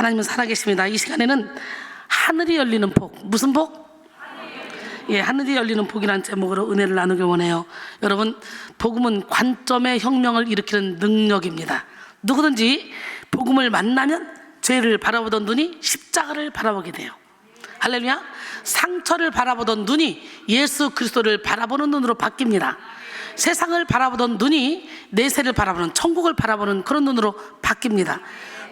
하나님은 살아계십니다. 이 시간에는 하늘이 열리는 복, 무슨 복? 예, 하늘이 열리는 복이라는 제목으로 은혜를 나누기 원해요. 여러분, 복음은 관점의 혁명을 일으키는 능력입니다. 누구든지 복음을 만나면 죄를 바라보던 눈이 십자가를 바라보게 돼요. 할렐루야. 상처를 바라보던 눈이 예수 그리스도를 바라보는 눈으로 바뀝니다. 세상을 바라보던 눈이 내세를 바라보는, 천국을 바라보는 그런 눈으로 바뀝니다.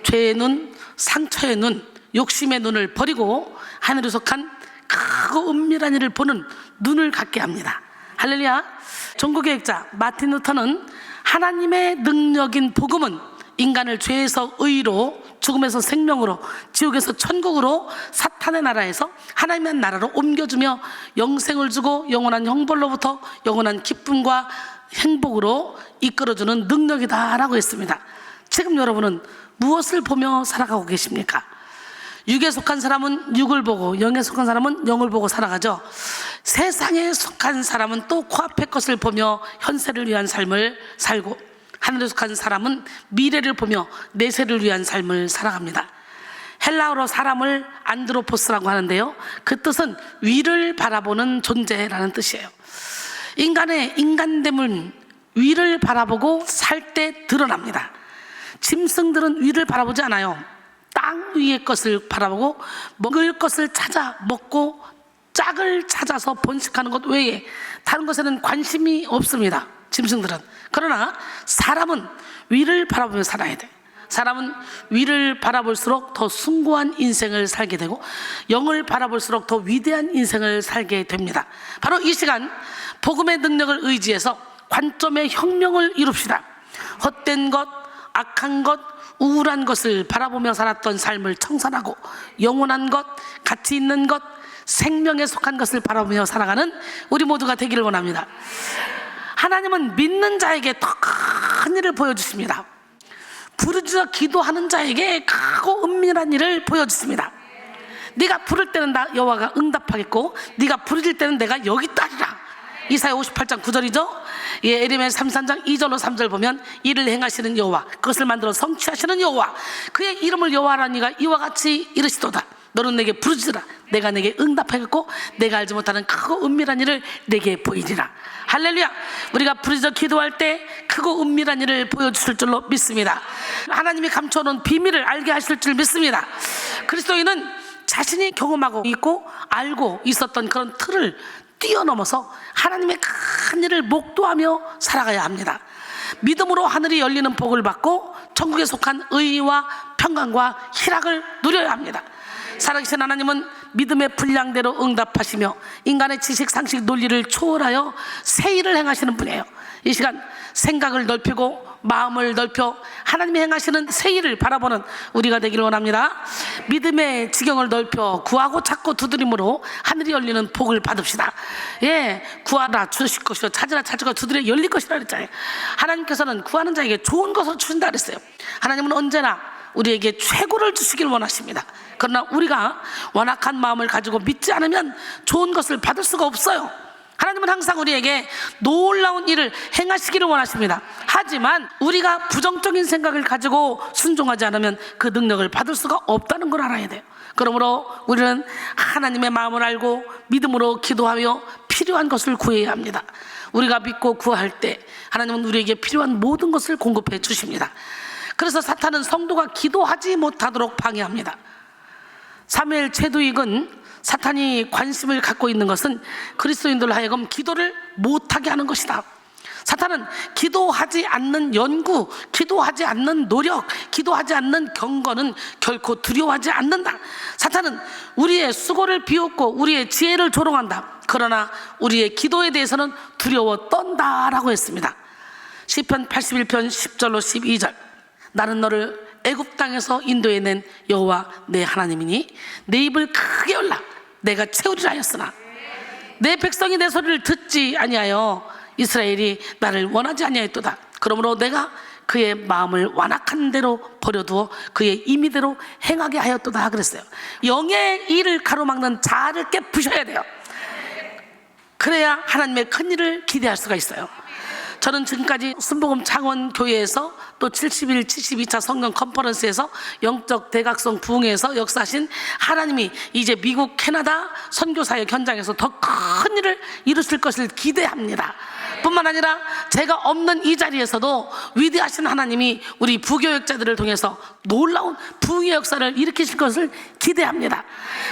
죄의 눈, 상처의 눈, 욕심의 눈을 버리고 하늘에 속한 크고 은밀한 일을 보는 눈을 갖게 합니다. 할렐루야. 종교개혁자 마틴 루터는 하나님의 능력인 복음은 인간을 죄에서 의로, 죽음에서 생명으로, 지옥에서 천국으로, 사탄의 나라에서 하나님의 나라로 옮겨주며 영생을 주고 영원한 형벌로부터 영원한 기쁨과 행복으로 이끌어주는 능력이다 라고 했습니다. 지금 여러분은 무엇을 보며 살아가고 계십니까? 육에 속한 사람은 육을 보고 영에 속한 사람은 영을 보고 살아가죠. 세상에 속한 사람은 또 코앞의 것을 보며 현세를 위한 삶을 살고, 하늘에 속한 사람은 미래를 보며 내세를 위한 삶을 살아갑니다. 헬라어로 사람을 안드로포스라고 하는데요, 그 뜻은 위를 바라보는 존재라는 뜻이에요. 인간의 인간됨은 위를 바라보고 살 때 드러납니다. 짐승들은 위를 바라보지 않아요. 땅 위의 것을 바라보고 먹을 것을 찾아 먹고 짝을 찾아서 번식하는 것 외에 다른 것에는 관심이 없습니다, 짐승들은. 그러나 사람은 위를 바라보며 살아야 돼. 사람은 위를 바라볼수록 더 숭고한 인생을 살게 되고 영을 바라볼수록 더 위대한 인생을 살게 됩니다. 바로 이 시간 복음의 능력을 의지해서 관점의 혁명을 이룹시다. 헛된 것, 악한 것, 우울한 것을 바라보며 살았던 삶을 청산하고 영원한 것, 가치 있는 것, 생명에 속한 것을 바라보며 살아가는 우리 모두가 되기를 원합니다. 하나님은 믿는 자에게 더 큰 일을 보여주십니다. 부르짖어 기도하는 자에게 크고 은밀한 일을 보여주십니다. 네가 부를 때는 나 여호와가 응답하겠고 네가 부르짖을 때는 내가 여기 있다리라. 이사야 58장 9절이죠. 예, 에레미야 33장 2절로 3절 보면 이를 행하시는 여호와, 그것을 만들어 성취하시는 여호와, 그의 이름을 여호와라는 이가 이와 같이 이르시도다. 너는 내게 부르짖으라. 내가 내게 응답하겠고 내가 알지 못하는 크고 은밀한 일을 내게 보이리라. 할렐루야. 우리가 부르짖어 기도할 때 크고 은밀한 일을 보여주실 줄로 믿습니다. 하나님이 감춰놓은 비밀을 알게 하실 줄 믿습니다. 그리스도인은 자신이 경험하고 있고 알고 있었던 그런 틀을 뛰어넘어서 하나님의 큰 일을 목도하며 살아가야 합니다. 믿음으로 하늘이 열리는 복을 받고 천국에 속한 의와 평강과 희락을 누려야 합니다. 살아계신 하나님은 믿음의 분량대로 응답하시며 인간의 지식, 상식, 논리를 초월하여 새 일을 행하시는 분이에요. 이 시간 생각을 넓히고 마음을 넓혀 하나님이 행하시는 새 일을 바라보는 우리가 되기를 원합니다. 믿음의 지경을 넓혀 구하고 찾고 두드림으로 하늘이 열리는 복을 받읍시다. 예, 구하라 주실 것이요 찾으라 찾을 것 두드려 열릴 것이라 그랬잖아요. 하나님께서는 구하는 자에게 좋은 것을 주신다 그랬어요. 하나님은 언제나 우리에게 최고를 주시길 원하십니다. 그러나 우리가 완악한 마음을 가지고 믿지 않으면 좋은 것을 받을 수가 없어요. 하나님은 항상 우리에게 놀라운 일을 행하시기를 원하십니다. 하지만 우리가 부정적인 생각을 가지고 순종하지 않으면 그 능력을 받을 수가 없다는 걸 알아야 돼요. 그러므로 우리는 하나님의 마음을 알고 믿음으로 기도하며 필요한 것을 구해야 합니다. 우리가 믿고 구할 때 하나님은 우리에게 필요한 모든 것을 공급해 주십니다. 그래서 사탄은 성도가 기도하지 못하도록 방해합니다. 사무엘 최두익은 사탄이 관심을 갖고 있는 것은 그리스도인들 하여금 기도를 못하게 하는 것이다. 사탄은 기도하지 않는 연구, 기도하지 않는 노력, 기도하지 않는 경건은 결코 두려워하지 않는다. 사탄은 우리의 수고를 비웃고 우리의 지혜를 조롱한다. 그러나 우리의 기도에 대해서는 두려워 떤다라고 했습니다. 시편 81편 10절로 12절. 나는 너를 애굽 땅에서 인도해낸 여호와 내 하나님이니 내 입을 크게 열라. 내가 채우리라 하였으나 내 백성이 내 소리를 듣지 아니하여 이스라엘이 나를 원하지 아니하였도다. 그러므로 내가 그의 마음을 완악한 대로 버려두어 그의 임의대로 행하게 하였도다 그랬어요. 영의 일을 가로막는 자아를 깨부셔야 돼요. 그래야 하나님의 큰 일을 기대할 수가 있어요. 저는 지금까지 순복음 창원교회에서 또 70일 72차 성령 컨퍼런스에서 영적 대각성 부흥회에서 역사하신 하나님이 이제 미국 캐나다 선교사역 현장에서 더 큰 일을 이루실 것을 기대합니다. 뿐만 아니라 제가 없는 이 자리에서도 위대하신 하나님이 우리 부교역자들을 통해서 놀라운 부흥의 역사를 일으키실 것을 기대합니다.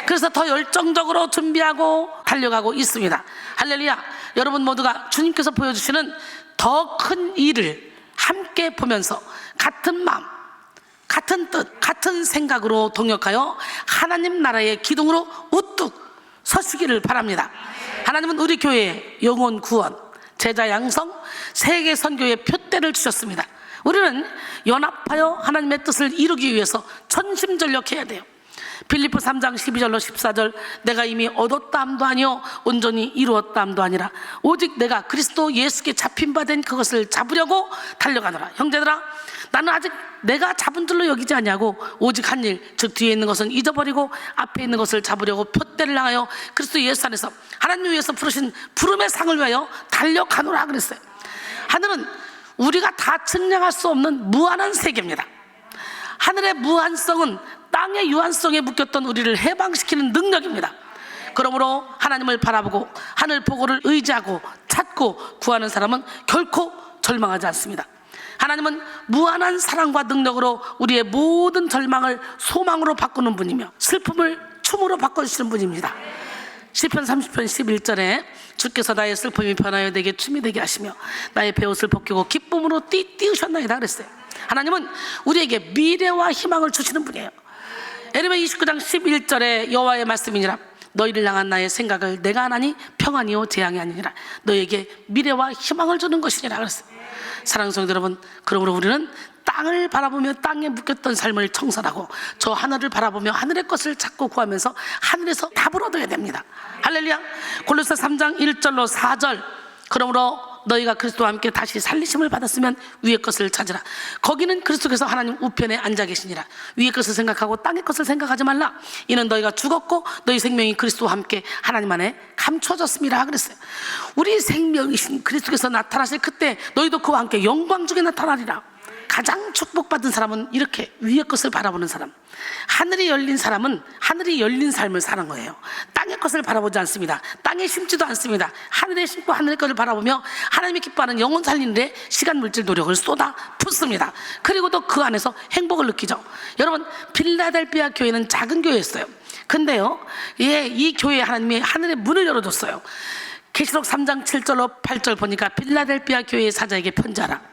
그래서 더 열정적으로 준비하고 달려가고 있습니다. 할렐루야. 여러분 모두가 주님께서 보여주시는 더 큰 일을 함께 보면서 같은 마음, 같은 뜻, 같은 생각으로 동역하여 하나님 나라의 기둥으로 우뚝 서시기를 바랍니다. 하나님은 우리 교회에 영혼 구원, 제자 양성, 세계 선교의 표대를 주셨습니다. 우리는 연합하여 하나님의 뜻을 이루기 위해서 전심전력해야 돼요. 빌립보 3장 12절로 14절, 내가 이미 얻었다함도 아니요 온전히 이루었다함도 아니라 오직 내가 그리스도 예수께 잡힌 바 된 그것을 잡으려고 달려가노라. 형제들아, 나는 아직 내가 잡은 줄로 여기지 아니하고 오직 한 일, 즉 뒤에 있는 것은 잊어버리고 앞에 있는 것을 잡으려고 표대를 향하여 그리스도 예수 안에서 하나님 위해서 부르신 부름의 상을 위하여 달려가노라 그랬어요. 하늘은 우리가 다 측량할 수 없는 무한한 세계입니다. 하늘의 무한성은 땅의 유한성에 묶였던 우리를 해방시키는 능력입니다. 그러므로 하나님을 바라보고 하늘 보고를 의지하고 찾고 구하는 사람은 결코 절망하지 않습니다. 하나님은 무한한 사랑과 능력으로 우리의 모든 절망을 소망으로 바꾸는 분이며 슬픔을 춤으로 바꿔주시는 분입니다. 시편 30편 11절에 주께서 나의 슬픔이 변하여 내게 춤이 되게 하시며 나의 베옷을 벗기고 기쁨으로 띄우셨나이다 그랬어요. 하나님은 우리에게 미래와 희망을 주시는 분이에요. 에레미야 29장 11절에 여호와의 말씀이니라 너희를 향한 나의 생각을 내가 하나니 평안이요 재앙이 아니니라 너희에게 미래와 희망을 주는 것이니라 그랬어요. 사랑하는 성도 여러분, 그러므로 우리는 땅을 바라보며 땅에 묶였던 삶을 청산하고 저 하늘을 바라보며 하늘의 것을 찾고 구하면서 하늘에서 답을 얻어야 됩니다. 할렐루야. 골로새 3장 1절로 4절, 그러므로 너희가 그리스도와 함께 다시 살리심을 받았으면 위의 것을 찾으라. 거기는 그리스도께서 하나님 우편에 앉아 계시니라. 위의 것을 생각하고 땅의 것을 생각하지 말라. 이는 너희가 죽었고 너희 생명이 그리스도와 함께 하나님 안에 감춰졌습니다 그랬어요. 우리 생명이신 그리스도께서 나타나실 그때 너희도 그와 함께 영광 중에 나타나리라. 가장 축복받은 사람은 이렇게 위의 것을 바라보는 사람, 하늘이 열린 사람은 하늘이 열린 삶을 사는 거예요. 땅의 것을 바라보지 않습니다. 땅에 심지도 않습니다. 하늘에 심고 하늘의 것을 바라보며 하나님이 기뻐하는 영혼 살리는 데 시간 물질 노력을 쏟아 붓습니다. 그리고 또 그 안에서 행복을 느끼죠. 여러분, 빌라델비아 교회는 작은 교회였어요. 근데요, 이 교회에 하나님이 하늘의 문을 열어줬어요. 계시록 3장 7절로 8절 보니까 빌라델비아 교회의 사자에게 편지하라.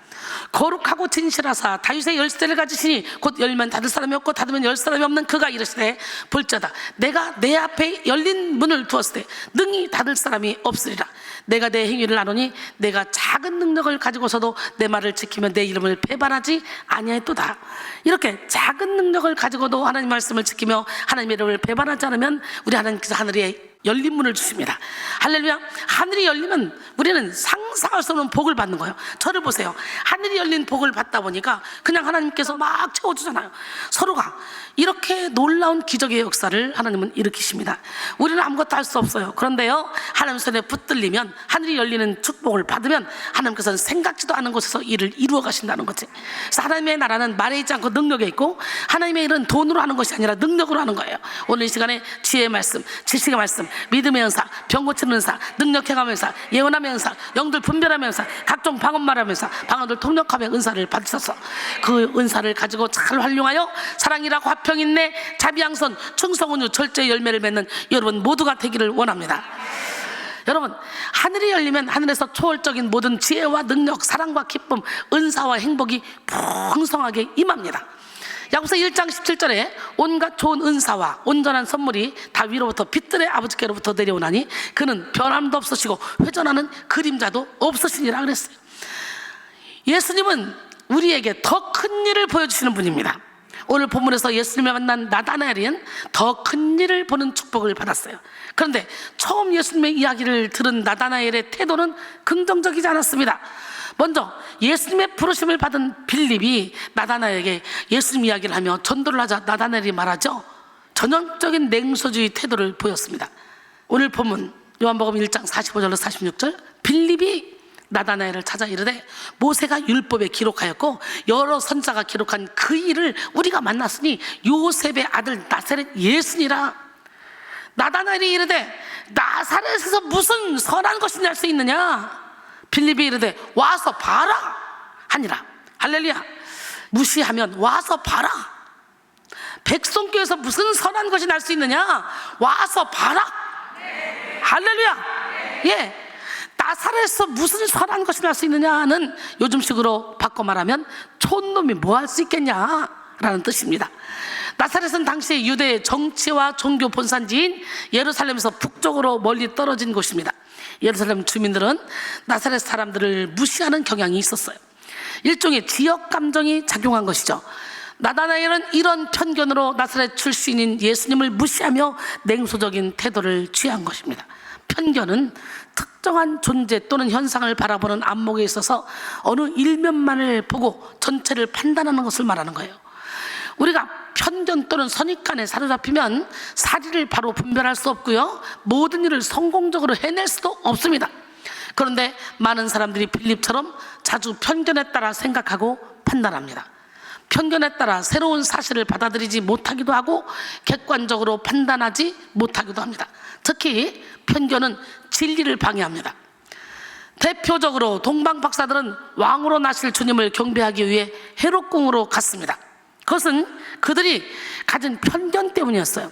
거룩하고 진실하사 다윗의 열쇠를 가지시니 곧 열면 닫을 사람이 없고 닫으면 열 사람이 없는 그가 이르시되 볼자다 내가 내 앞에 열린 문을 두었을 때 능히 닫을 사람이 없으리라. 내가 내 행위를 아노니 내가 작은 능력을 가지고서도 내 말을 지키며 내 이름을 배반하지 아니하였도다. 이렇게 작은 능력을 가지고도 하나님 말씀을 지키며 하나님의 이름을 배반하지 않으면 우리 하나님께서 하늘에 열린 문을 주십니다. 할렐루야. 하늘이 열리면 우리는 상상할 수 없는 복을 받는 거예요. 저를 보세요. 하늘이 열린 복을 받다 보니까 그냥 하나님께서 막 채워주잖아요. 서로가 이렇게 놀라운 기적의 역사를 하나님은 일으키십니다. 우리는 아무것도 할 수 없어요. 그런데요, 하나님 손에 붙들리면 하늘이 열리는 축복을 받으면 하나님께서는 생각지도 않은 곳에서 일을 이루어 가신다는 거지. 그래서 하나님의 나라는 말에 있지 않고 능력에 있고 하나님의 일은 돈으로 하는 것이 아니라 능력으로 하는 거예요. 오늘 이 시간에 지혜의 말씀, 지식의 말씀, 믿음의 은사, 병 고치는 은사, 능력 행함의 은사, 예언함의 은사, 영들 분별함의 은사, 각종 방언말함의 은사, 방언들 통역함의 은사를 받으셔서 그 은사를 가지고 잘 활용하여 사랑이라고 화평 인내 자비양선 충성은유 절제의 열매를 맺는 여러분 모두가 되기를 원합니다. 여러분, 하늘이 열리면 하늘에서 초월적인 모든 지혜와 능력, 사랑과 기쁨, 은사와 행복이 풍성하게 임합니다. 야고보서 1장 17절에 온갖 좋은 은사와 온전한 선물이 다 위로부터 빛들의 아버지께로부터 내려오나니 그는 변함도 없으시고 회전하는 그림자도 없으시니라 그랬어요. 예수님은 우리에게 더 큰 일을 보여주시는 분입니다. 오늘 본문에서 예수님을 만난 나다나엘은 더 큰 일을 보는 축복을 받았어요. 그런데 처음 예수님의 이야기를 들은 나다나엘의 태도는 긍정적이지 않았습니다. 먼저 예수님의 부르심을 받은 빌립이 나다나엘에게 예수님 이야기를 하며 전도를 하자 나다나엘이 말하죠. 전형적인 냉소주의 태도를 보였습니다. 오늘 본문 요한복음 1장 45절로 46절, 빌립이 나다나엘을 찾아 이르되 모세가 율법에 기록하였고 여러 선자가 기록한 그 일을 우리가 만났으니 요셉의 아들 나사렛 예수니라. 나다나엘이 이르되 나사렛에서 무슨 선한 것이 날 수 있느냐? 빌립이 이르되 와서 봐라 하니라. 할렐루야. 무시하면 와서 봐라. 백성교에서 무슨 선한 것이 날 수 있느냐? 와서 봐라. 할렐루야. 예. 나사렛에서 무슨 선한 것이 날 수 있느냐는 요즘식으로 바꿔 말하면 촌놈이 뭐 할 수 있겠냐라는 뜻입니다. 나사렛은 당시 유대의 정치와 종교 본산지인 예루살렘에서 북쪽으로 멀리 떨어진 곳입니다. 예루살렘 주민들은 나사렛 사람들을 무시하는 경향이 있었어요. 일종의 지역 감정이 작용한 것이죠. 나다나엘은 이런 편견으로 나사렛 출신인 예수님을 무시하며 냉소적인 태도를 취한 것입니다. 편견은 특정한 존재 또는 현상을 바라보는 안목에 있어서 어느 일면만을 보고 전체를 판단하는 것을 말하는 거예요. 우리가 편견 또는 선입관에 사로잡히면 사리를 바로 분별할 수 없고요, 모든 일을 성공적으로 해낼 수도 없습니다. 그런데 많은 사람들이 빌립처럼 자주 편견에 따라 생각하고 판단합니다. 편견에 따라 새로운 사실을 받아들이지 못하기도 하고 객관적으로 판단하지 못하기도 합니다. 특히 편견은 진리를 방해합니다. 대표적으로 동방 박사들은 왕으로 나실 주님을 경배하기 위해 헤롯궁으로 갔습니다. 그것은 그들이 가진 편견 때문이었어요.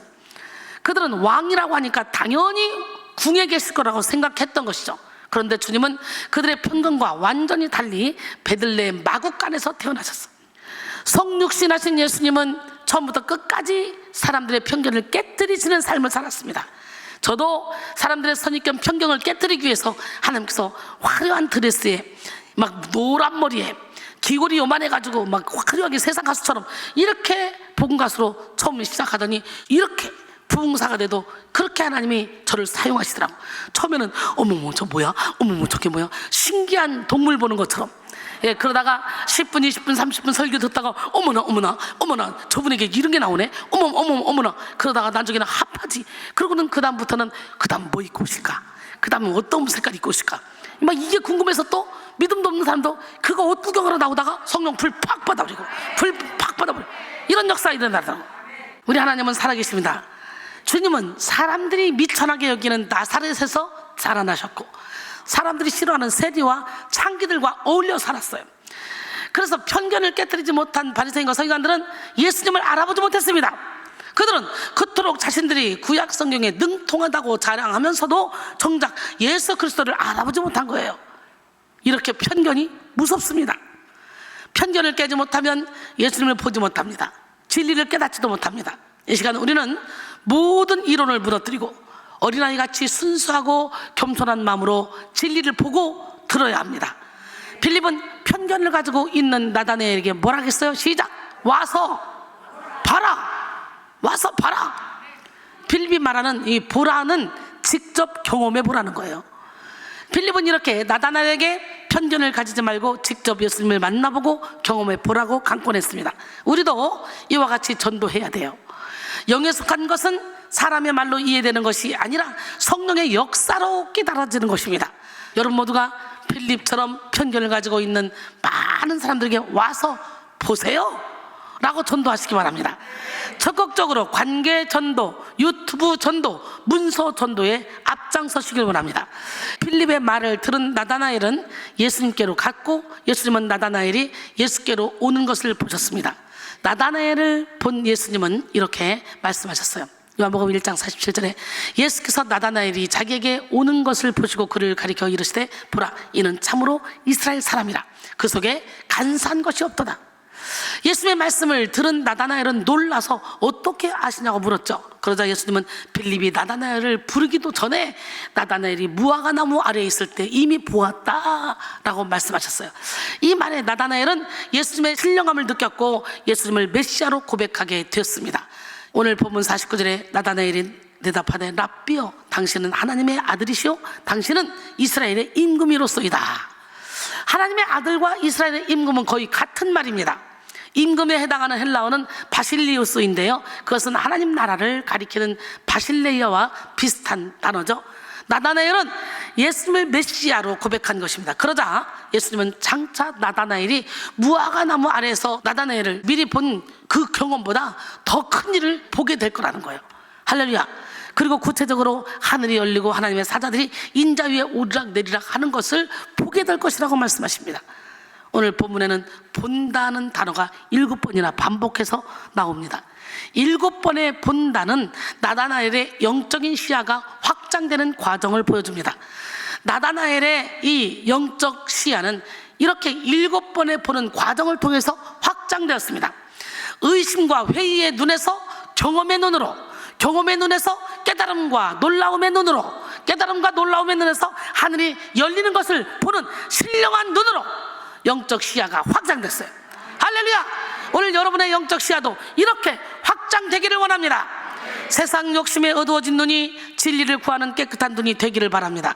그들은 왕이라고 하니까 당연히 궁에 계실 거라고 생각했던 것이죠. 그런데 주님은 그들의 편견과 완전히 달리 베들레헴 마구간에서 태어나셨어요. 성육신하신 예수님은 처음부터 끝까지 사람들의 편견을 깨뜨리시는 삶을 살았습니다. 저도 사람들의 선입견 편견을 깨뜨리기 위해서 하나님께서 화려한 드레스에 막 노란 머리에 귀골이 요만해가지고 막 화려하게 세상 가수처럼 이렇게 복음 가수로 처음 시작하더니 이렇게 부흥사가 돼도 그렇게 하나님이 저를 사용하시더라고. 처음에는 어머머 저 뭐야? 어머머 저게 뭐야? 신기한 동물 보는 것처럼. 예, 그러다가 10분, 20분, 30분 설교 듣다가 어머나 저분에게 이런 게 나오네. 어머나. 그러다가 나중에는 합하지. 그러고는 그 다음부터는 그 다음 뭐 입고 오실까? 그 다음은 어떤 색깔 입고 오실까? 막 이게 궁금해서 또 믿음도 없는 사람도 그거 옷 구경하러 나오다가 성령 불 팍 받아버리고 이런 역사가 일어나더라고. 우리 하나님은 살아계십니다. 주님은 사람들이 미천하게 여기는 나사렛에서 자라나셨고 사람들이 싫어하는 세리와 창기들과 어울려 살았어요. 그래서 편견을 깨뜨리지 못한 바리새인과 서기관들은 예수님을 알아보지 못했습니다. 그들은 그토록 자신들이 구약 성경에 능통하다고 자랑하면서도 정작 예수 그리스도를 알아보지 못한 거예요. 이렇게 편견이 무섭습니다. 편견을 깨지 못하면 예수님을 보지 못합니다. 진리를 깨닫지도 못합니다. 이 시간 우리는 모든 이론을 무너뜨리고 어린아이같이 순수하고 겸손한 마음으로 진리를 보고 들어야 합니다. 빌립은 편견을 가지고 있는 나다나엘에게 뭐라 했어요? 시작! 와서 봐라! 빌립이 말하는 이 보라는 직접 경험해 보라는 거예요. 빌립은 이렇게 나다나엘에게 편견을 가지지 말고 직접 예수님을 만나보고 경험해 보라고 강권했습니다. 우리도 이와 같이 전도해야 돼요. 영에 속한 것은 사람의 말로 이해되는 것이 아니라 성령의 역사로 깨달아지는 것입니다. 여러분 모두가 빌립처럼 편견을 가지고 있는 많은 사람들에게 와서 보세요 라고 전도하시기 바랍니다. 적극적으로 관계 전도, 유튜브 전도, 문서 전도에 앞장서시길 원합니다. 빌립의 말을 들은 나다나엘은 예수님께로 갔고 예수님은 나다나엘이 예수께로 오는 것을 보셨습니다. 나다나엘을 본 예수님은 이렇게 말씀하셨어요. 요한복음 1장 47절에 예수께서 나다나엘이 자기에게 오는 것을 보시고 그를 가리켜 이르시되 보라 이는 참으로 이스라엘 사람이라 그 속에 간사한 것이 없도다. 예수님의 말씀을 들은 나다나엘은 놀라서 어떻게 아시냐고 물었죠. 그러자 예수님은 빌립이 나다나엘을 부르기도 전에 나다나엘이 무화과 나무 아래에 있을 때 이미 보았다라고 말씀하셨어요. 이 말에 나다나엘은 예수님의 신령함을 느꼈고 예수님을 메시아로 고백하게 되었습니다. 오늘 본문 49절에 나다나엘이 대답하되 랍비여 당신은 하나님의 아들이시오 당신은 이스라엘의 임금이로소이다. 하나님의 아들과 이스라엘의 임금은 거의 같은 말입니다. 임금에 해당하는 헬라어는 바실리우스인데요, 그것은 하나님 나라를 가리키는 바실레이아와 비슷한 단어죠. 나다나엘은 예수님을 메시아로 고백한 것입니다. 그러자 예수님은 장차 나다나엘이 무화과 나무 아래에서 나다나엘을 미리 본 그 경험보다 더 큰 일을 보게 될 거라는 거예요. 할렐루야. 그리고 구체적으로 하늘이 열리고 하나님의 사자들이 인자 위에 오르락 내리락 하는 것을 보게 될 것이라고 말씀하십니다. 오늘 본문에는 본다는 단어가 7번이나 반복해서 나옵니다. 7번의 본다는 나다나엘의 영적인 시야가 확장되는 과정을 보여줍니다. 나다나엘의 이 영적 시야는 이렇게 7번의 보는 과정을 통해서 확장되었습니다. 의심과 회의의 눈에서 경험의 눈으로, 경험의 눈에서 깨달음과 놀라움의 눈으로, 깨달음과 놀라움의 눈에서 하늘이 열리는 것을 보는 신령한 눈으로 영적 시야가 확장됐어요. 할렐루야. 오늘 여러분의 영적 시야도 이렇게 확장되기를 원합니다. 세상 욕심에 어두워진 눈이 진리를 구하는 깨끗한 눈이 되기를 바랍니다.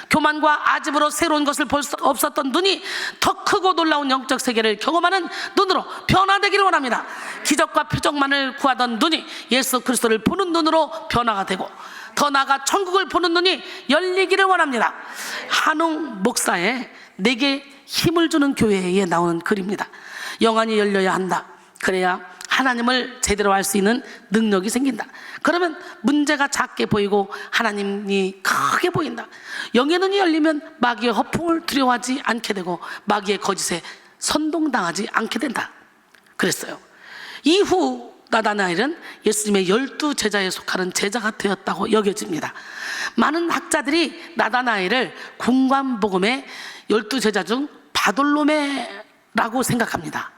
교만과 아집으로 새로운 것을 볼 수 없었던 눈이 더 크고 놀라운 영적 세계를 경험하는 눈으로 변화되기를 원합니다. 기적과 표적만을 구하던 눈이 예수 그리스도를 보는 눈으로 변화가 되고, 더 나아가 천국을 보는 눈이 열리기를 원합니다. 한웅 목사의 내게 힘을 주는 교회에 나오는 글입니다. 영안이 열려야 한다. 그래야 하나님을 제대로 알 수 있는 능력이 생긴다. 그러면 문제가 작게 보이고 하나님이 크게 보인다. 영의 눈이 열리면 마귀의 허풍을 두려워하지 않게 되고 마귀의 거짓에 선동당하지 않게 된다. 그랬어요. 이후 나다나엘은 예수님의 12제자에 속하는 제자가 되었다고 여겨집니다. 많은 학자들이 나다나엘을 공관복음의 12제자 중 바돌로메라고 생각합니다.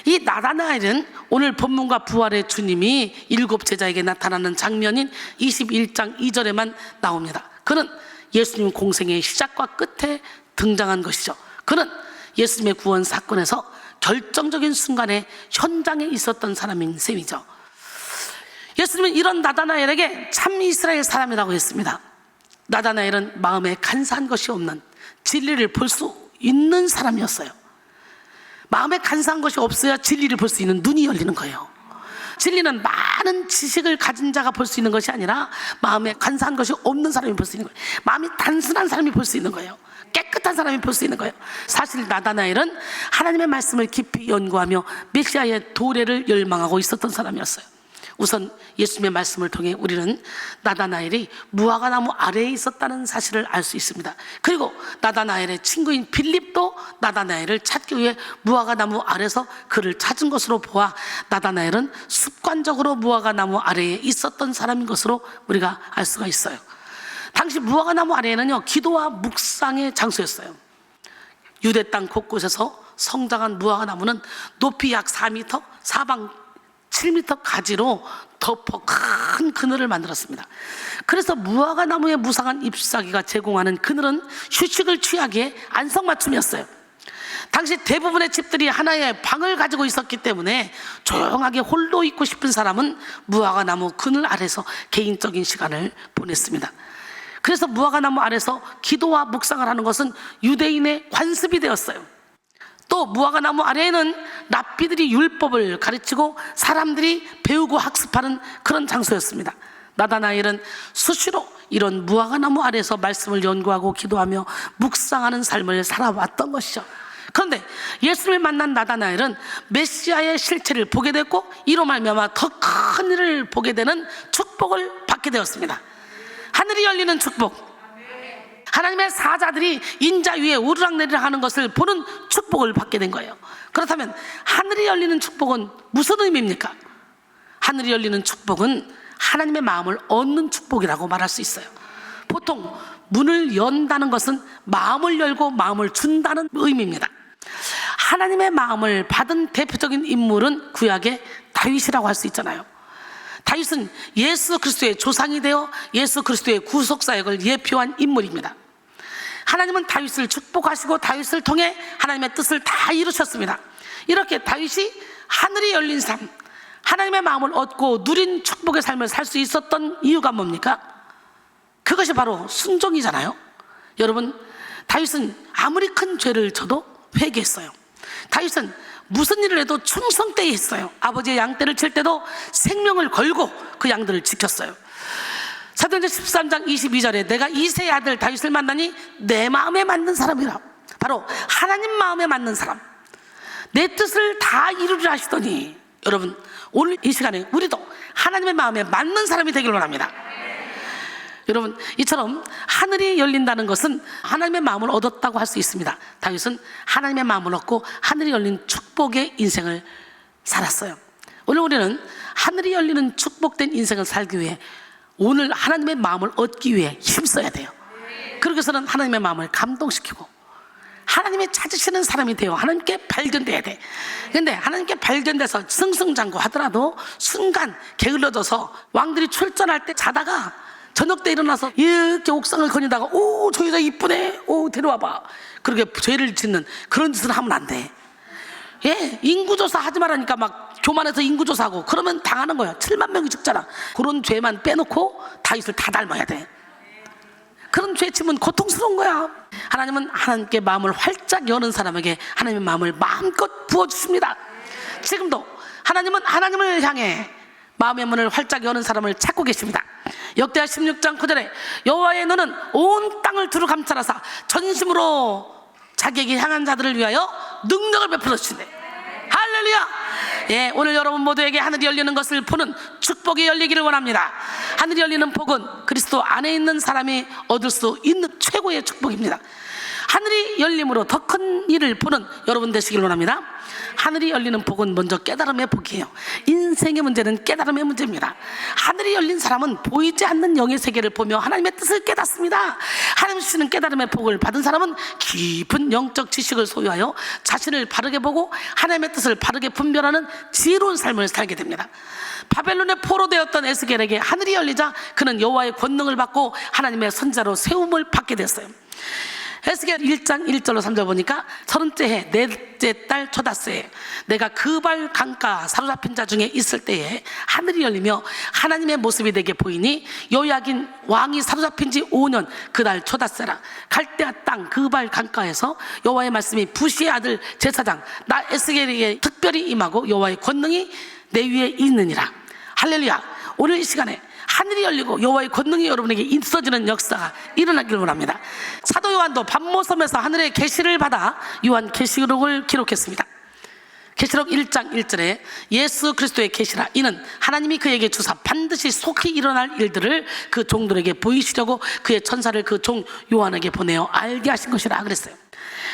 이 나다나엘은 오늘 본문과 부활의 주님이 7제자에게 나타나는 장면인 21장 2절에만 나옵니다. 그는 예수님 공생의 시작과 끝에 등장한 것이죠. 그는 예수님의 구원 사건에서 결정적인 순간에 현장에 있었던 사람인 셈이죠. 예수님은 이런 나다나엘에게 참 이스라엘 사람이라고 했습니다. 나다나엘은 마음에 간사한 것이 없는 진리를 볼 수 있는 사람이었어요. 마음에 간사한 것이 없어야 진리를 볼 수 있는 눈이 열리는 거예요. 진리는 많은 지식을 가진 자가 볼 수 있는 것이 아니라 마음에 간사한 것이 없는 사람이 볼 수 있는 거예요. 마음이 단순한 사람이 볼 수 있는 거예요. 깨끗한 사람이 볼 수 있는 거예요. 사실 나다나엘은 하나님의 말씀을 깊이 연구하며 메시아의 도래를 열망하고 있었던 사람이었어요. 우선 예수님의 말씀을 통해 우리는 나다나엘이 무화과 나무 아래에 있었다는 사실을 알 수 있습니다. 그리고 나다나엘의 친구인 빌립도 나다나엘을 찾기 위해 무화과 나무 아래서 그를 찾은 것으로 보아 나다나엘은 습관적으로 무화과 나무 아래에 있었던 사람인 것으로 우리가 알 수가 있어요. 당시 무화과 나무 아래에는요, 기도와 묵상의 장소였어요. 유대 땅 곳곳에서 성장한 무화과 나무는 높이 약 4m, 사방 7m 가지로 덮어 큰 그늘을 만들었습니다. 그래서 무화과 나무의 무상한 잎사귀가 제공하는 그늘은 휴식을 취하기에 안성맞춤이었어요. 당시 대부분의 집들이 하나의 방을 가지고 있었기 때문에 조용하게 홀로 있고 싶은 사람은 무화과 나무 그늘 아래서 개인적인 시간을 보냈습니다. 그래서 무화과 나무 아래서 기도와 묵상을 하는 것은 유대인의 관습이 되었어요. 또 무화과 나무 아래에는 랍비들이 율법을 가르치고 사람들이 배우고 학습하는 그런 장소였습니다. 나다나엘은 수시로 이런 무화과 나무 아래에서 말씀을 연구하고 기도하며 묵상하는 삶을 살아왔던 것이죠. 그런데 예수님을 만난 나다나엘은 메시아의 실체를 보게 됐고 이로 말미암아 더 큰 일을 보게 되는 축복을 받게 되었습니다. 하늘이 열리는 축복, 하나님의 사자들이 인자 위에 오르락내리락 하는 것을 보는 축복을 받게 된 거예요. 그렇다면 하늘이 열리는 축복은 무슨 의미입니까? 하늘이 열리는 축복은 하나님의 마음을 얻는 축복이라고 말할 수 있어요. 보통 문을 연다는 것은 마음을 열고 마음을 준다는 의미입니다. 하나님의 마음을 받은 대표적인 인물은 구약의 다윗이라고 할 수 있잖아요. 다윗은 예수 그리스도의 조상이 되어 예수 그리스도의 구속사역을 예표한 인물입니다. 하나님은 다윗을 축복하시고 다윗을 통해 하나님의 뜻을 다 이루셨습니다. 이렇게 다윗이 하늘이 열린 삶, 하나님의 마음을 얻고 누린 축복의 삶을 살 수 있었던 이유가 뭡니까? 그것이 바로 순종이잖아요. 여러분, 다윗은 아무리 큰 죄를 져도 회개했어요. 다윗은 무슨 일을 해도 충성되이 했어요. 아버지의 양떼를 칠 때도 생명을 걸고 그 양들을 지켰어요. 사도행전 13장 22절에 내가 이새의 아들 다윗을 만나니 내 마음에 맞는 사람이라. 바로 하나님 마음에 맞는 사람, 내 뜻을 다 이루리라 하시더니, 여러분 오늘 이 시간에 우리도 하나님의 마음에 맞는 사람이 되길 원합니다. 여러분, 이처럼 하늘이 열린다는 것은 하나님의 마음을 얻었다고 할 수 있습니다. 다윗은 하나님의 마음을 얻고 하늘이 열린 축복의 인생을 살았어요. 오늘 우리는 하늘이 열리는 축복된 인생을 살기 위해 오늘 하나님의 마음을 얻기 위해 힘써야 돼요. 그러기 위해서는 하나님의 마음을 감동시키고 하나님이 찾으시는 사람이 되어 하나님께 발견돼야 돼. 근데 하나님께 발견돼서 승승장구 하더라도 순간 게을러져서 왕들이 출전할 때 자다가 저녁 때 일어나서 이렇게 옥상을 거니다가 오, 저 여자 이쁘네, 오, 데려와봐, 그렇게 죄를 짓는 그런 짓을 하면 안 돼. 예, 인구조사 하지 말라니까 막 교만해서 인구조사하고 그러면 당하는 거야. 7만 명이 죽잖아. 그런 죄만 빼놓고 다윗을 다 닮아야 돼. 그런 죄 치면 고통스러운 거야. 하나님은 하나님께 마음을 활짝 여는 사람에게 하나님의 마음을 마음껏 부어주십니다. 지금도 하나님은 하나님을 향해 마음의 문을 활짝 여는 사람을 찾고 계십니다. 역대하 16장 9절에 여호와의 눈은 온 땅을 두루 감찰하사 전심으로 자기에게 향한 자들을 위하여 능력을 베풀어 주시네. 할렐루야. 예, 오늘 여러분 모두에게 하늘이 열리는 것을 보는 축복이 열리기를 원합니다. 하늘이 열리는 복은 그리스도 안에 있는 사람이 얻을 수 있는 최고의 축복입니다. 하늘이 열림으로 더 큰 일을 보는 여러분 되시길 원합니다. 하늘이 열리는 복은 먼저 깨달음의 복이에요. 인생의 문제는 깨달음의 문제입니다. 하늘이 열린 사람은 보이지 않는 영의 세계를 보며 하나님의 뜻을 깨닫습니다. 하나님 주시는 깨달음의 복을 받은 사람은 깊은 영적 지식을 소유하여 자신을 바르게 보고 하나님의 뜻을 바르게 분별하는 지혜로운 삶을 살게 됩니다. 바벨론의 포로되었던 에스겔에게 하늘이 열리자 그는 여호와의 권능을 받고 하나님의 선자로 세움을 받게 됐어요. 에스겔 1장 1절로 3절 보니까 30째 해 넷째 달 초다스에 내가 그발 강가 사로잡힌 자 중에 있을 때에 하늘이 열리며 하나님의 모습이 내게 보이니 요야긴 왕이 사로잡힌 지 5년 그달 초다스라. 갈대아 땅 그발 강가에서 여호와의 말씀이 부시의 아들 제사장 나 에스겔에게 특별히 임하고 여호와의 권능이 내 위에 있느니라. 할렐루야. 오늘 이 시간에 하늘이 열리고 여호와의 권능이 여러분에게 있어지는 역사가 일어나길 원합니다. 사도 요한도 밤모섬에서 하늘의 계시를 받아 요한 계시록을 기록했습니다. 계시록 1장 1절에 예수 그리스도의 계시라. 이는 하나님이 그에게 주사 반드시 속히 일어날 일들을 그 종들에게 보이시려고 그의 천사를 그 종 요한에게 보내어 알게 하신 것이라 그랬어요.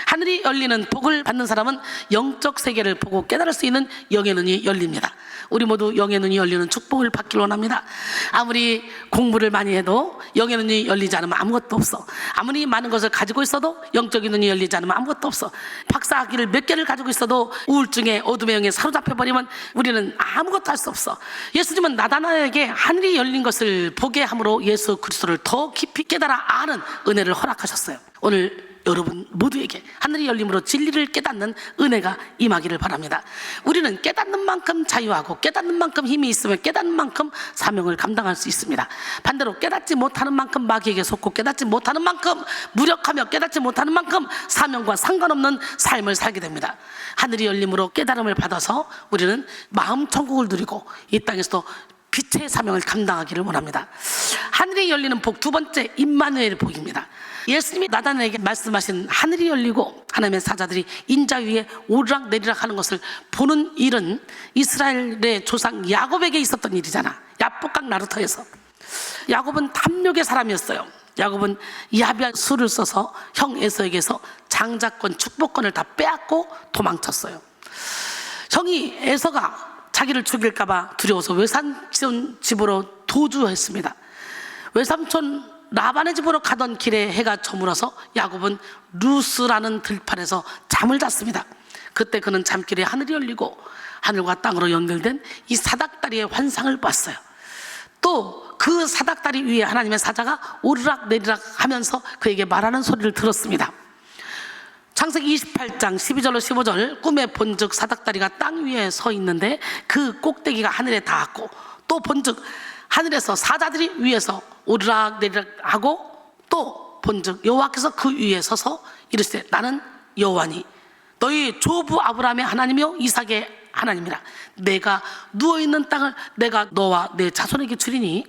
하늘이 열리는 복을 받는 사람은 영적 세계를 보고 깨달을 수 있는 영의 눈이 열립니다. 우리 모두 영의 눈이 열리는 축복을 받길 원합니다. 아무리 공부를 많이 해도 영의 눈이 열리지 않으면 아무것도 없어. 아무리 많은 것을 가지고 있어도 영적인 눈이 열리지 않으면 아무것도 없어. 박사학위를 몇 개를 가지고 있어도 우울증에 어둠의 영에 사로잡혀버리면 우리는 아무것도 할 수 없어. 예수님은 나다나에게 하늘이 열린 것을 보게 함으로 예수 그리스도를 더 깊이 깨달아 아는 은혜를 허락하셨어요. 오늘 여러분 모두에게 하늘이 열림으로 진리를 깨닫는 은혜가 임하기를 바랍니다. 우리는 깨닫는 만큼 자유하고 깨닫는 만큼 힘이 있으면 깨닫는 만큼 사명을 감당할 수 있습니다. 반대로 깨닫지 못하는 만큼 마귀에게 속고 깨닫지 못하는 만큼 무력하며 깨닫지 못하는 만큼 사명과 상관없는 삶을 살게 됩니다. 하늘이 열림으로 깨달음을 받아서 우리는 마음 천국을 누리고 이 땅에서도 빛의 사명을 감당하기를 원합니다. 하늘이 열리는 복 두 번째, 임마누엘의 복입니다. 예수님이 나다나에게 말씀하신 하늘이 열리고 하나님의 사자들이 인자 위에 오르락 내리락 하는 것을 보는 일은 이스라엘의 조상 야곱에게 있었던 일이잖아. 야복강 나루터에서. 야곱은 탐욕의 사람이었어요. 야곱은 야비한 수를 써서 형 에서에게서 장자권 축복권을 다 빼앗고 도망쳤어요. 형이 에서가 자기를 죽일까봐 두려워서 외삼촌 집으로 도주했습니다. 외삼촌 라반의 집으로 가던 길에 해가 저물어서 야곱은 루스라는 들판에서 잠을 잤습니다. 그때 그는 잠길에 하늘이 열리고 하늘과 땅으로 연결된 이 사닥다리의 환상을 봤어요. 또 그 사닥다리 위에 하나님의 사자가 오르락 내리락 하면서 그에게 말하는 소리를 들었습니다. 창세기 28장 12절로 15절 꿈에 본즉 사닥다리가 땅 위에 서 있는데 그 꼭대기가 하늘에 닿았고 또 본즉 하늘에서 사자들이 위에서 오르락 내리락 하고 또 본즉 여호와께서 그 위에 서서 이르시되 나는 여호와니 너희 조부 아브라함의 하나님이요 이삭의 하나님이라. 내가 누워있는 땅을 내가 너와 내 자손에게 주리니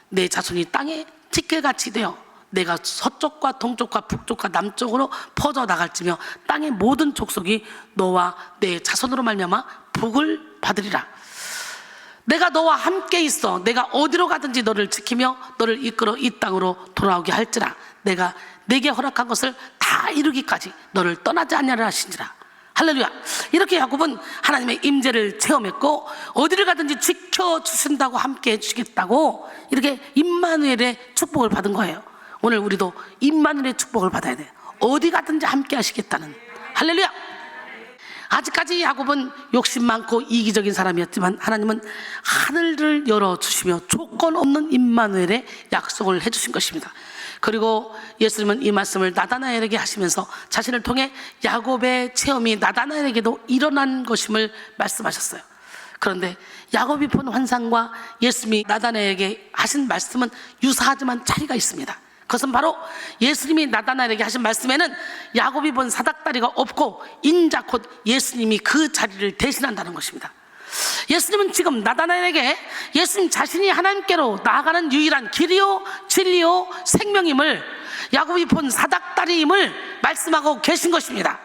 내 자손이 땅에 티끌같이 되어 내가 서쪽과 동쪽과 북쪽과 남쪽으로 퍼져 나갈지며 땅의 모든 족속이 너와 내 자손으로 말미암아 복을 받으리라. 내가 너와 함께 있어 내가 어디로 가든지 너를 지키며 너를 이끌어 이 땅으로 돌아오게 할지라. 내가 내게 허락한 것을 다 이루기까지 너를 떠나지 않냐라 하시니라. 할렐루야. 이렇게 야곱은 하나님의 임재를 체험했고 어디를 가든지 지켜주신다고 함께 해주시겠다고 이렇게 임마누엘의 축복을 받은 거예요. 오늘 우리도 임마누엘의 축복을 받아야 돼요. 어디 가든지 함께 하시겠다는. 할렐루야. 아직까지 야곱은 욕심 많고 이기적인 사람이었지만 하나님은 하늘을 열어주시며 조건 없는 임마누엘의 약속을 해주신 것입니다. 그리고 예수님은 이 말씀을 나다나엘에게 하시면서 자신을 통해 야곱의 체험이 나다나엘에게도 일어난 것임을 말씀하셨어요. 그런데 야곱이 본 환상과 예수님이 나다나엘에게 하신 말씀은 유사하지만 차이가 있습니다. 그것은 바로 예수님이 나다나엘에게 하신 말씀에는 야곱이 본 사닥다리가 없고 인자 곧 예수님이 그 자리를 대신한다는 것입니다. 예수님은 지금 나다나엘에게 예수님 자신이 하나님께로 나아가는 유일한 길이요 진리요 생명임을, 야곱이 본 사닥다리임을 말씀하고 계신 것입니다.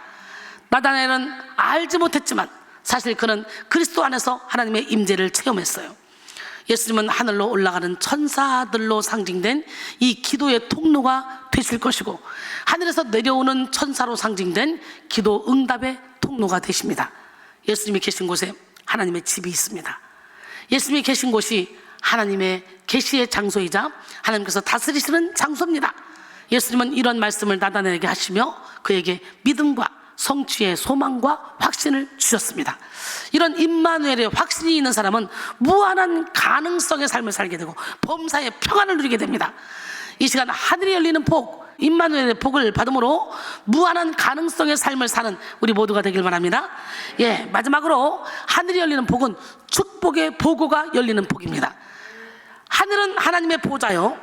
나다나엘은 알지 못했지만 사실 그는 그리스도 안에서 하나님의 임재를 체험했어요. 예수님은 하늘로 올라가는 천사들로 상징된 이 기도의 통로가 되실 것이고 하늘에서 내려오는 천사로 상징된 기도 응답의 통로가 되십니다. 예수님이 계신 곳에 하나님의 집이 있습니다. 예수님이 계신 곳이 하나님의 계시의 장소이자 하나님께서 다스리시는 장소입니다. 예수님은 이런 말씀을 나다나엘에게 하시며 그에게 믿음과 성취의 소망과 확신을 주셨습니다. 이런 임마누엘의 확신이 있는 사람은 무한한 가능성의 삶을 살게 되고 범사의 평안을 누리게 됩니다. 이 시간 하늘이 열리는 복, 임마누엘의 복을 받음으로 무한한 가능성의 삶을 사는 우리 모두가 되길 바랍니다. 마지막으로 하늘이 열리는 복은 축복의 보고가 열리는 복입니다. 하늘은 하나님의 보좌요,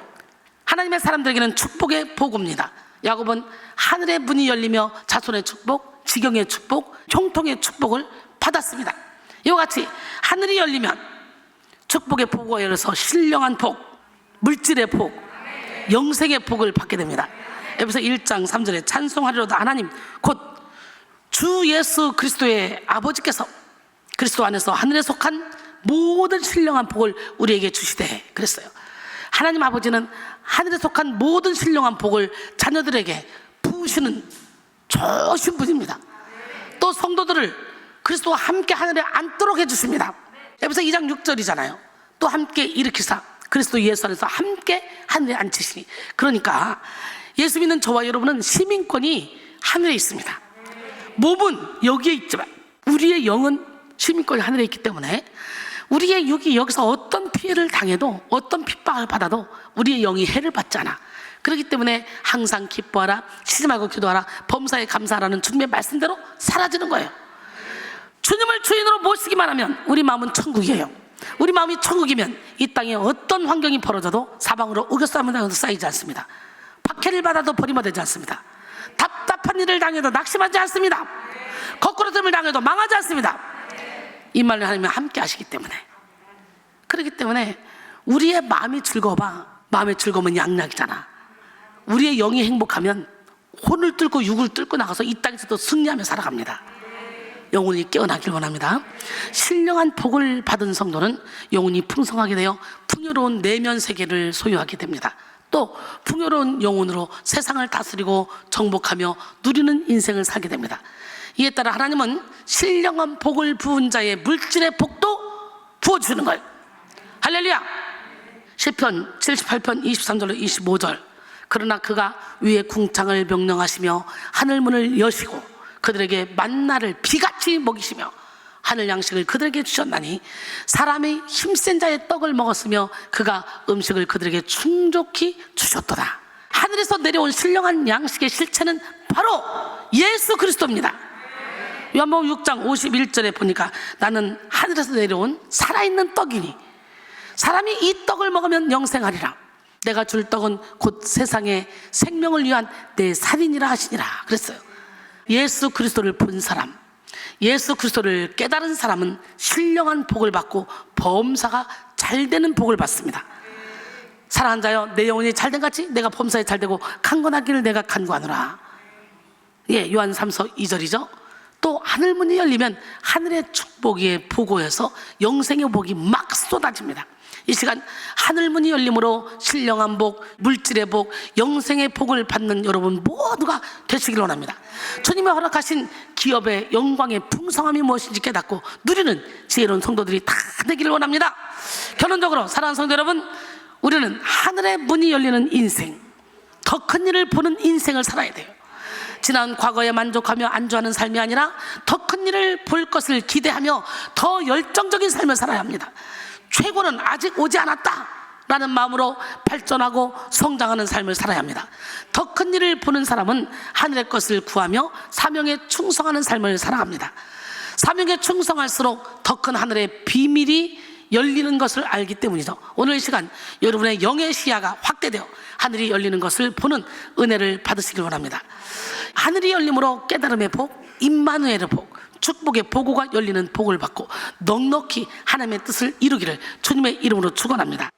하나님의 사람들에게는 축복의 보고입니다. 야곱은 하늘의 문이 열리며 자손의 축복, 지경의 축복, 형통의 축복을 받았습니다. 이와 같이 하늘이 열리면 축복의 보고가 열려서 신령한 복, 물질의 복, 영생의 복을 받게 됩니다. 에베소 1장 3절에 찬송하리로다 하나님 곧 주 예수 그리스도의 아버지께서 그리스도 안에서 하늘에 속한 모든 신령한 복을 우리에게 주시되 그랬어요. 하나님 아버지는 하늘에 속한 모든 신령한 복을 자녀들에게 부으시는 좋으신 분입니다. 또 성도들을 그리스도와 함께 하늘에 앉도록 해주십니다. 에베소 2장 6절이잖아요. 또 함께 일으키사 그리스도 예수 안에서 함께 하늘에 앉히시니. 그러니까 예수 믿는 저와 여러분은 시민권이 하늘에 있습니다. 몸은 여기에 있지만 우리의 영은 시민권이 하늘에 있기 때문에 우리의 육이 여기서 어떤 피해를 당해도 어떤 핍박을 받아도 우리의 영이 해를 받지 않아. 그렇기 때문에 항상 기뻐하라, 쉬지 말고 기도하라, 범사에 감사하라는 주님의 말씀대로 사라지는 거예요. 주님을 주인으로 모시기만 하면 우리 마음은 천국이에요. 우리 마음이 천국이면 이 땅에 어떤 환경이 벌어져도 사방으로 우겨싸움을 당해도 쌓이지 않습니다. 박해를 받아도 버림받지 않습니다. 답답한 일을 당해도 낙심하지 않습니다. 거꾸로짐을 당해도 망하지 않습니다. 이 말을 하나님이 함께 하시기 때문에. 그렇기 때문에 우리의 마음이 즐거워봐. 마음의 즐거움은 양락이잖아. 우리의 영이 행복하면 혼을 뚫고 육을 뚫고 나가서 이 땅에서도 승리하며 살아갑니다. 영혼이 깨어나길 원합니다. 신령한 복을 받은 성도는 영혼이 풍성하게 되어 풍요로운 내면 세계를 소유하게 됩니다. 또 풍요로운 영혼으로 세상을 다스리고 정복하며 누리는 인생을 살게 됩니다. 이에 따라 하나님은 신령한 복을 부은 자의 물질의 복도 부어주는 거예요. 할렐루야. 시편 78편 23절로 25절. 그러나 그가 위에 궁창을 명령하시며 하늘문을 여시고 그들에게 만나를 비같이 먹이시며 하늘 양식을 그들에게 주셨나니 사람이 힘센 자의 떡을 먹었으며 그가 음식을 그들에게 충족히 주셨도다. 하늘에서 내려온 신령한 양식의 실체는 바로 예수 그리스도입니다. 요한복음 6장 51절에 보니까 나는 하늘에서 내려온 살아있는 떡이니 사람이 이 떡을 먹으면 영생하리라. 내가 줄 떡은 곧 세상의 생명을 위한 내 살이니라 하시니라 그랬어요. 예수 그리스도를 본 사람, 예수 그리스도를 깨달은 사람은 신령한 복을 받고 범사가 잘 되는 복을 받습니다. 사랑하는 자여, 내 영혼이 잘된 같이 내가 범사에 잘되고 강건하기를 내가 간구하노라. 예, 요한 3서 2절이죠. 또 하늘문이 열리면 하늘의 축복이 보고해서 영생의 복이 막 쏟아집니다. 이 시간 하늘문이 열림으로 신령한 복, 물질의 복, 영생의 복을 받는 여러분 모두가 되시길 원합니다. 주님이 허락하신 기업의 영광의 풍성함이 무엇인지 깨닫고 누리는 지혜로운 성도들이 다 되기를 원합니다. 결론적으로 사랑하는 성도 여러분, 우리는 하늘의 문이 열리는 인생, 더 큰 일을 보는 인생을 살아야 돼요. 지난 과거에 만족하며 안주하는 삶이 아니라 더 큰 일을 볼 것을 기대하며 더 열정적인 삶을 살아야 합니다. 최고는 아직 오지 않았다 라는 마음으로 발전하고 성장하는 삶을 살아야 합니다. 더 큰 일을 보는 사람은 하늘의 것을 구하며 사명에 충성하는 삶을 살아갑니다. 사명에 충성할수록 더 큰 하늘의 비밀이 열리는 것을 알기 때문이죠. 오늘 이 시간 여러분의 영의 시야가 확대되어 하늘이 열리는 것을 보는 은혜를 받으시길 원합니다. 하늘이 열림으로 깨달음의 복, 임마누엘의 복, 축복의 보고가 열리는 복을 받고 넉넉히 하나님의 뜻을 이루기를 주님의 이름으로 축원합니다.